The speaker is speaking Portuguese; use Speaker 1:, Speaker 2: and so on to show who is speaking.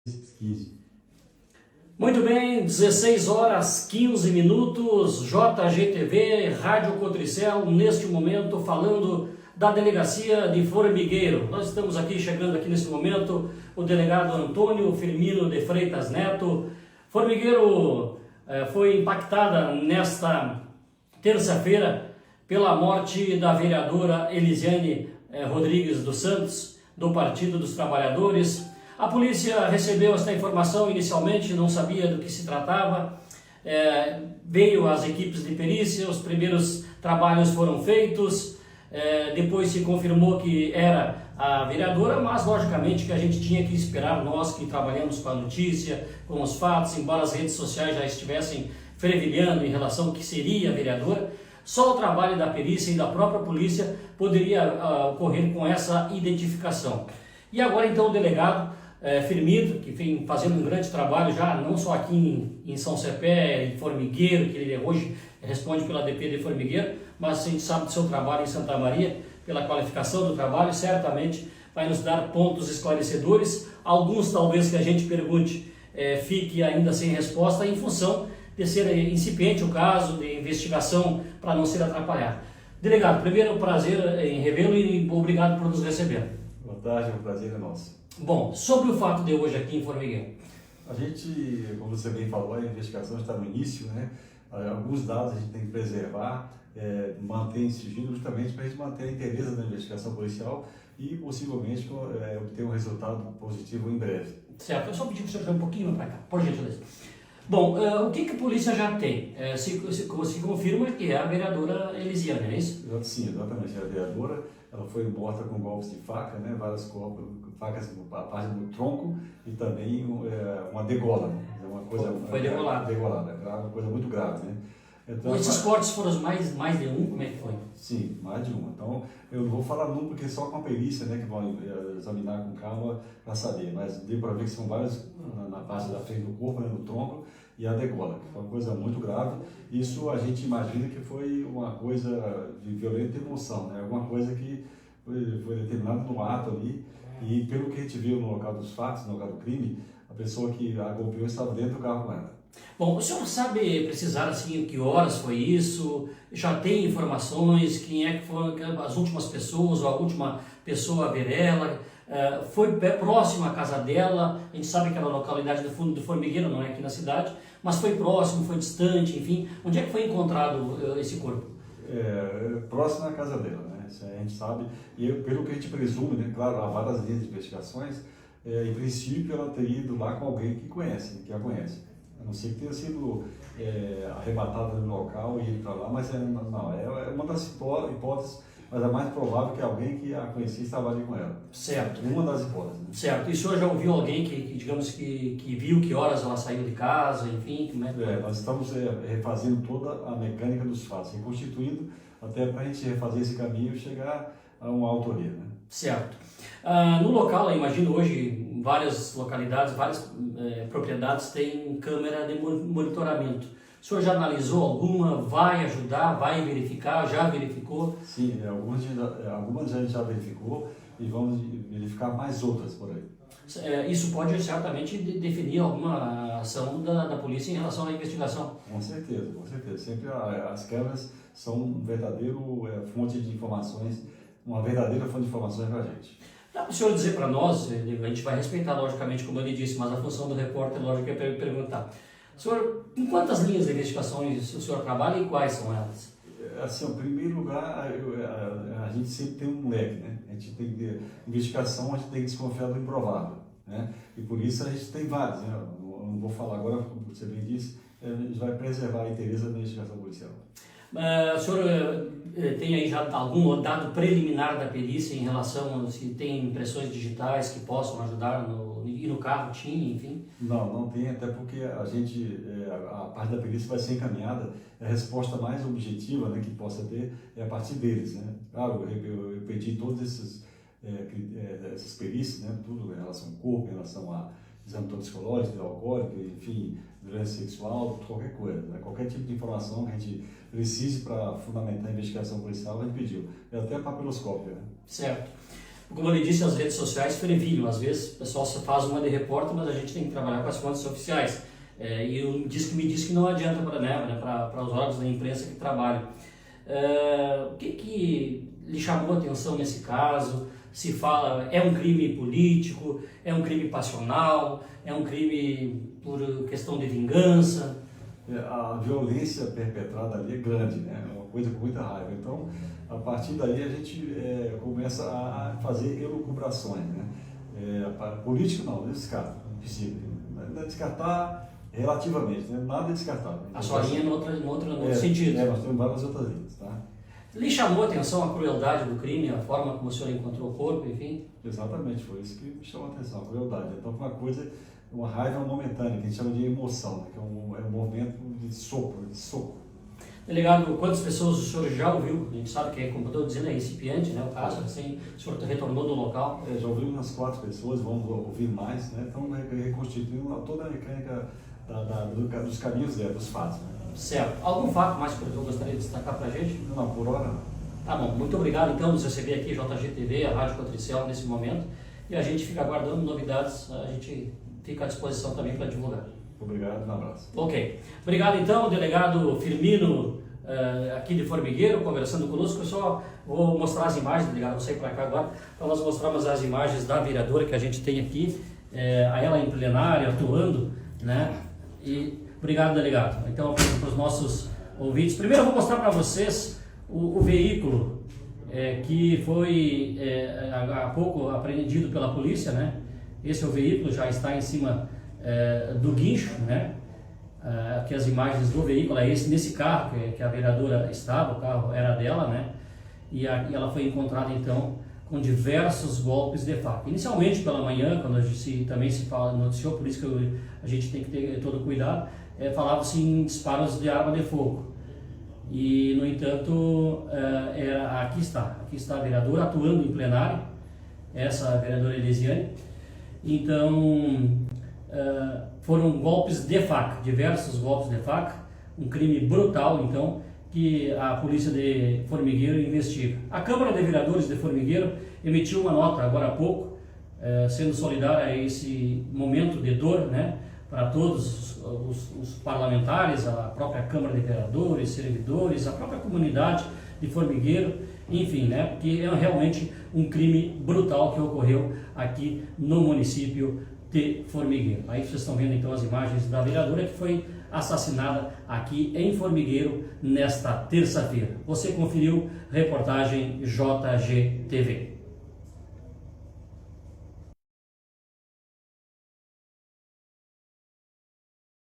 Speaker 1: 15.
Speaker 2: Muito bem, 16 horas 15 minutos, JGTV, Rádio Cotricel, neste momento falando da delegacia de Formigueiro. Nós estamos aqui, chegando aqui nesse momento, o delegado Antônio Firmino de Freitas Neto. Formigueiro foi impactada nesta terça-feira pela morte da vereadora Elisiane Rodrigues dos Santos, do Partido dos Trabalhadores. A polícia recebeu esta informação inicialmente, não sabia do que se tratava, veio as equipes de perícia, os primeiros trabalhos foram feitos, depois se confirmou que era a vereadora, mas logicamente que a gente tinha que esperar, nós que trabalhamos com a notícia, com os fatos, embora as redes sociais já estivessem fervilhando em relação ao que seria a vereadora, só o trabalho da perícia e da própria polícia poderia ocorrer com essa identificação. E agora então o delegado Firmino, que vem fazendo um grande trabalho já, não só aqui em São Cepé, em Formigueiro, que ele hoje responde pela DP de Formigueiro, mas a gente sabe do seu trabalho em Santa Maria, pela qualificação do trabalho, certamente vai nos dar pontos esclarecedores. Alguns talvez que a gente pergunte fique ainda sem resposta em função de ser incipiente o caso, de investigação, para não ser atrapalhado. Delegado, primeiro prazer em revê-lo e obrigado por nos receber.
Speaker 1: Boa tarde, o prazer é nosso.
Speaker 2: Bom, sobre o fato de hoje aqui em Formigueiro.
Speaker 1: A gente, como você bem falou, a investigação está no início, né? Alguns dados a gente tem que preservar, manter em sigilo, justamente para a gente manter a interesse da investigação policial e possivelmente obter um resultado positivo em breve.
Speaker 2: Certo, eu só pedi para o senhor vir um pouquinho para cá, por gentileza. Bom, o que a polícia já tem? Se confirma que é a vereadora Elisiane, é isso?
Speaker 1: Sim, exatamente. A vereadora, ela foi morta com golpes de faca, né? Várias facas a parte do tronco e também uma degola. Né? Uma coisa,
Speaker 2: foi degolada.
Speaker 1: Degolada, uma coisa muito grave, né? Então,
Speaker 2: esses cortes foram mais de um? Como é que foi?
Speaker 1: Sim, mais de um. Então, eu não vou falar número porque só com a perícia, né, que vão examinar com calma para saber. Mas deu para ver que são vários na parte da frente do corpo, né, no tronco, e a degola, que foi uma coisa muito grave. Isso a gente imagina que foi uma coisa de violenta emoção, né? Alguma coisa que foi determinada no ato ali. E pelo que a gente viu no local dos fatos, no local do crime, a pessoa que a golpeou estava dentro do carro com ela.
Speaker 2: Bom, o senhor sabe precisar assim que horas foi isso? Já tem informações? Quem é que foram as últimas pessoas ou a última pessoa a ver ela? Foi próxima à casa dela? A gente sabe que era a localidade do fundo do Formigueiro, não é aqui na cidade, mas foi próximo, foi distante, enfim. Onde é que foi encontrado esse corpo?
Speaker 1: Próximo à casa dela, né? Isso a gente sabe. E pelo que a gente presume, né? Claro, há várias linhas de investigações. Em princípio, ela teria ido lá com alguém que conhece, que a conhece. A não ser que tenha sido arrebatada no local e ir para lá, mas não, é uma das hipóteses, mas a mais provável que alguém que a conhecia estava ali com ela.
Speaker 2: Certo.
Speaker 1: Uma das hipóteses. Né?
Speaker 2: Certo. E o senhor já ouviu alguém digamos, que viu que horas ela saiu de casa, enfim? Como é que...
Speaker 1: Nós estamos refazendo toda a mecânica dos fatos, reconstituindo até para a gente refazer esse caminho e chegar a uma autoria. Né?
Speaker 2: Certo. No local, eu imagino hoje, em várias localidades, várias propriedades têm câmera de monitoramento. O senhor já analisou alguma? Vai ajudar? Vai verificar? Já verificou?
Speaker 1: Sim, algumas a gente já verificou e vamos verificar mais outras por aí.
Speaker 2: Isso pode certamente definir alguma ação da polícia em relação à investigação.
Speaker 1: Com certeza, com certeza. Sempre as câmeras são um verdadeiro fonte de informações, uma verdadeira fonte de informações para a gente.
Speaker 2: Dá para o senhor dizer para nós, a gente vai respeitar logicamente, como ele disse, mas a função do repórter, lógico, é perguntar. Senhor, em quantas linhas de investigações o senhor trabalha e quais são elas?
Speaker 1: Assim, em primeiro lugar, a gente sempre tem um leque, né? A gente tem que investigação, a gente tem que desconfiar do improvável, né? E por isso a gente tem vários, né? Eu não vou falar agora, como você bem disse, a gente vai preservar a interesse da investigação policial.
Speaker 2: O senhor tem aí já algum dado preliminar da perícia em relação a se tem impressões digitais que possam ajudar e no carro tinha, enfim?
Speaker 1: Não tem, até porque a parte da perícia vai ser encaminhada, a resposta mais objetiva, né, que possa ter é a partir deles, né? Claro, eu pedi todas essas perícias, né, tudo em relação ao corpo, em relação a exame toxicológico, alcoólico, enfim, violência sexual, qualquer coisa, né? Qualquer tipo de informação que a gente precise para fundamentar a investigação policial, a gente pediu. Até a papiloscópia, né?
Speaker 2: Certo. Como eu lhe disse, as redes sociais fervilham. Às vezes o pessoal se faz uma de repórter, mas a gente tem que trabalhar com as fontes oficiais. E me diz que não adianta para os órgãos da imprensa que trabalham. O que lhe chamou a atenção nesse caso? Se fala, é um crime político, é um crime passional, é um crime por questão de vingança?
Speaker 1: A violência perpetrada ali é grande, né? É uma coisa com muita raiva. Então, a partir daí a gente começa a fazer elucubrações, né? Político não descarta, impossível. Não descartar relativamente, né? Nada é descartável.
Speaker 2: A sua linha no outro sentido.
Speaker 1: Nós temos várias outras linhas, tá?
Speaker 2: Lhe chamou a atenção a crueldade do crime, a forma como o senhor encontrou o corpo, enfim?
Speaker 1: Exatamente, foi isso que me chamou a atenção, a crueldade. Então, uma coisa, uma raiva momentânea, que a gente chama de emoção, né? Que é um movimento de sopro, de soco.
Speaker 2: Delegado, quantas pessoas o senhor já ouviu? A gente sabe que, como eu estou dizendo, é incipiente, né? O caso, assim, o senhor retornou do local.
Speaker 1: Já ouviu umas 4 pessoas, vamos ouvir mais, né? Então, reconstituindo toda a mecânica dos caminhos dos fatos, né?
Speaker 2: Certo. Algum fato mais que eu gostaria de destacar para a gente?
Speaker 1: Não, por hora não.
Speaker 2: Tá bom. Muito obrigado, então, nos receber aqui, JGTV, a Rádio Cotricel, nesse momento. E a gente fica aguardando novidades, a gente fica à disposição também para divulgar.
Speaker 1: Obrigado, um abraço.
Speaker 2: Ok. Obrigado, então, delegado Firmino, aqui de Formigueiro, conversando conosco. Eu só vou mostrar as imagens, delegado, vou sair para cá agora, para nós mostrarmos as imagens da vereadora que a gente tem aqui, a ela em plenário, atuando, né? E obrigado, delegado. Então, para os nossos ouvintes, primeiro eu vou mostrar para vocês o veículo que foi há pouco apreendido pela polícia, né? Esse é o veículo, já está em cima do guincho, né? Aqui as imagens do veículo, nesse carro que a vereadora estava, o carro era dela, né? E ela foi encontrada então com diversos golpes de faca. Inicialmente pela manhã, quando também se noticiou, por isso que a gente tem que ter todo cuidado, falava-se em disparos de arma de fogo. E, no entanto, aqui está a vereadora atuando em plenário, essa vereadora Elisiane. Então, foram golpes de faca, diversos golpes de faca, um crime brutal, então, que a polícia de Formigueiro investiga. A Câmara de Vereadores de Formigueiro emitiu uma nota agora há pouco, sendo solidária a esse momento de dor, né, para todos os parlamentares, a própria Câmara de Vereadores, servidores, a própria comunidade de Formigueiro, enfim, né, porque é realmente um crime brutal que ocorreu aqui no município de Formigueiro. Aí vocês estão vendo então as imagens da vereadora que foi assassinada aqui em Formigueiro nesta terça-feira. Você conferiu reportagem JGTV.